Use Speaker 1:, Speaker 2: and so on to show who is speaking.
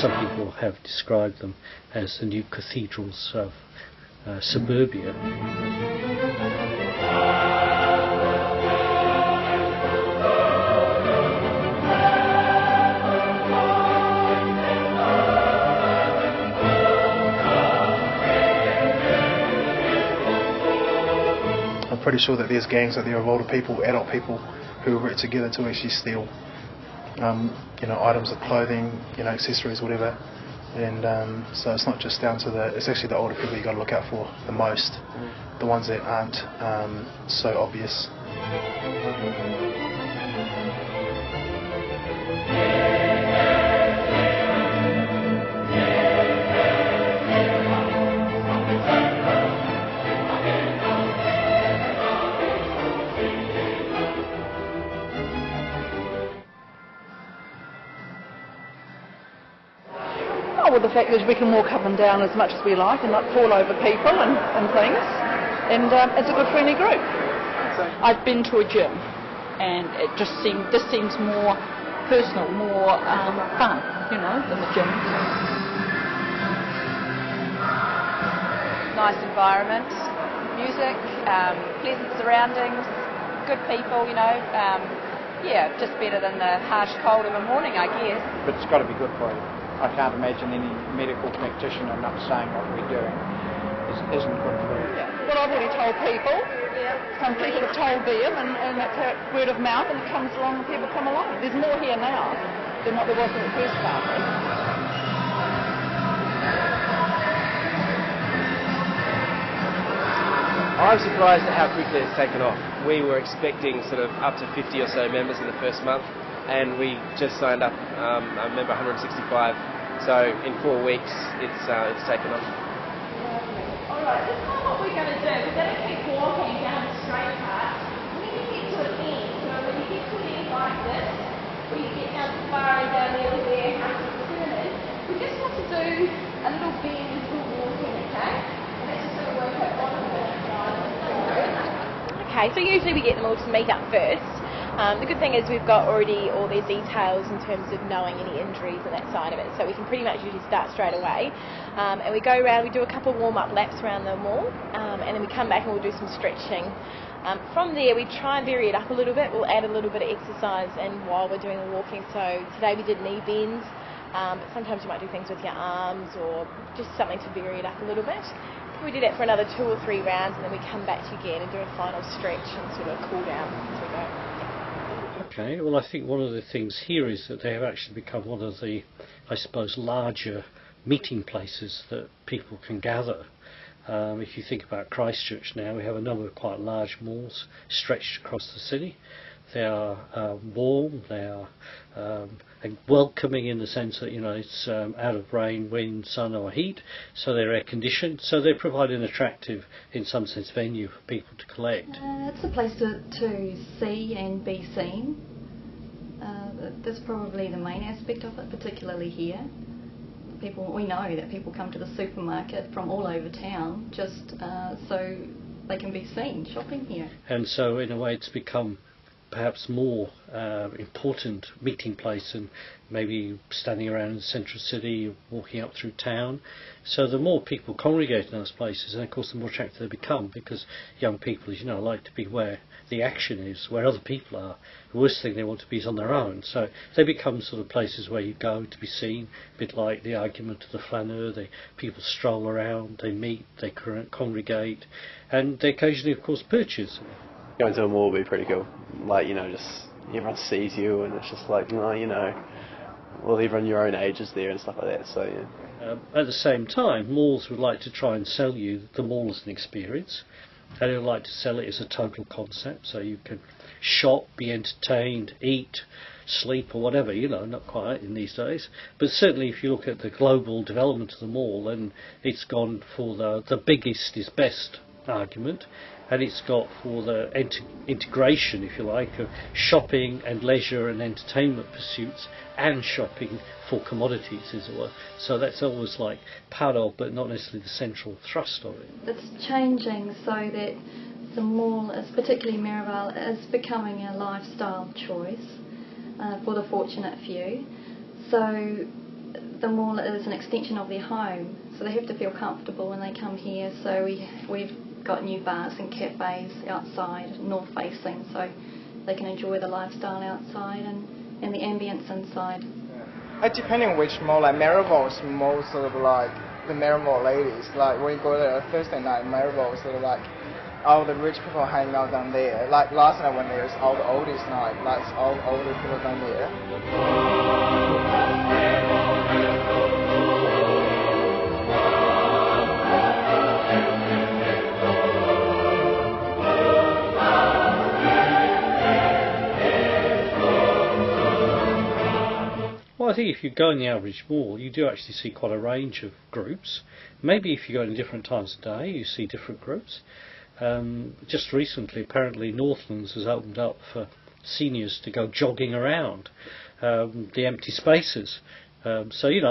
Speaker 1: some people have described them as the new cathedrals of suburbia.
Speaker 2: I'm pretty sure that there's gangs out there of older people, adult people, who work together to actually steal, items of clothing, accessories, whatever. And so it's not just down to it's actually the older people you got to look out for the most, the ones that aren't so obvious.
Speaker 3: Well, the fact is we can walk up and down as much as we like and not fall over people and things, and it's a good friendly group.
Speaker 4: I've been to a gym and this seems more personal, more fun, than the gym.
Speaker 5: Nice environment, music, pleasant surroundings, good people, just better than the harsh cold of a morning, I guess.
Speaker 6: But it's got to be good for you. I can't imagine any medical practitioner not saying what we're doing isn't good for you.
Speaker 3: Yeah. Well, I've already told people. Yeah. Some people have told them, and it's word of mouth, and it comes along, and people come along. There's more here now than what there was when it first started.
Speaker 7: I'm surprised at how quickly it's taken off. We were expecting sort of up to 50 or so members in the first month, and we just signed up, I remember 165. So in 4 weeks, it's taken off.
Speaker 8: Alright, this is what we're going to do. We're going to keep walking down the straight path. When you get to an end, so when you get to an end like this, where you get down the far end down there where we're turning, we just want to do a little bend as we're walking, okay? And that's just going to work out on the side.
Speaker 9: Okay, so usually we get them all to meet up first. The good thing is we've got already all their details in terms of knowing any injuries and that side of it, so we can pretty much usually start straight away. And we go around, we do a couple of warm-up laps around the mall, and then we come back and we'll do some stretching. From there we try and vary it up a little bit. We'll add a little bit of exercise and while we're doing the walking. So today we did knee bends, but sometimes you might do things with your arms or just something to vary it up a little bit. We do that for another 2 or 3 rounds, and then we come back to you again and do a final stretch and sort of cool down as we go.
Speaker 1: Okay, well I think one of the things here is that they have actually become one of the, I suppose, larger meeting places that people can gather. If you think about Christchurch now, we have a number of quite large malls stretched across the city. They are warm, they are welcoming in the sense that it's out of rain, wind, sun or heat, so they're air conditioned, so they provide an attractive, in some sense, venue for people to collect.
Speaker 10: It's a place to see and be seen. That's probably the main aspect of it, particularly here. We know that people come to the supermarket from all over town just so they can be seen shopping here.
Speaker 1: And so in a way it's become perhaps more important meeting place and maybe standing around in the central city, walking up through town. So the more people congregate in those places, and of course the more attractive they become, because young people, as like to be where the action is, where other people are. The worst thing they want to be is on their own. So they become sort of places where you go to be seen, a bit like the argument of the flaneur. People stroll around, they meet, they congregate, and they occasionally, of course, purchase.
Speaker 11: Going to a mall would be pretty cool. Just everyone sees you, and it's just well, everyone your own age is there and stuff like that. So yeah.
Speaker 1: At the same time, malls would like to try and sell you the mall as an experience. They would like to sell it as a total concept, so you can shop, be entertained, eat, sleep or whatever, not quite in these days. But certainly if you look at the global development of the mall, then it's gone for the biggest is best argument, and it's got for the integration, if you like, of shopping and leisure and entertainment pursuits and shopping for commodities, as it were. So that's always like part of, but not necessarily the central thrust of it.
Speaker 10: It's changing so that the mall, particularly Maribel, is becoming a lifestyle choice for the fortunate few. So the mall is an extension of their home, so they have to feel comfortable when they come here. So we've got new bars and cafes outside, north facing, so they can enjoy the lifestyle outside and the ambience inside.
Speaker 12: Depending on which mall, like Maribel's more sort of like the Maribel ladies. Like when you go there Thursday night, Maribel sort of like all the rich people hanging out down there. Like last night when there was all the oldies night, like all the older people down there.
Speaker 1: Well, I think if you go in the average mall, you do actually see quite a range of groups. Maybe if you go in different times of day, you see different groups. Just recently, apparently, Northlands has opened up for seniors to go jogging around the empty spaces. So,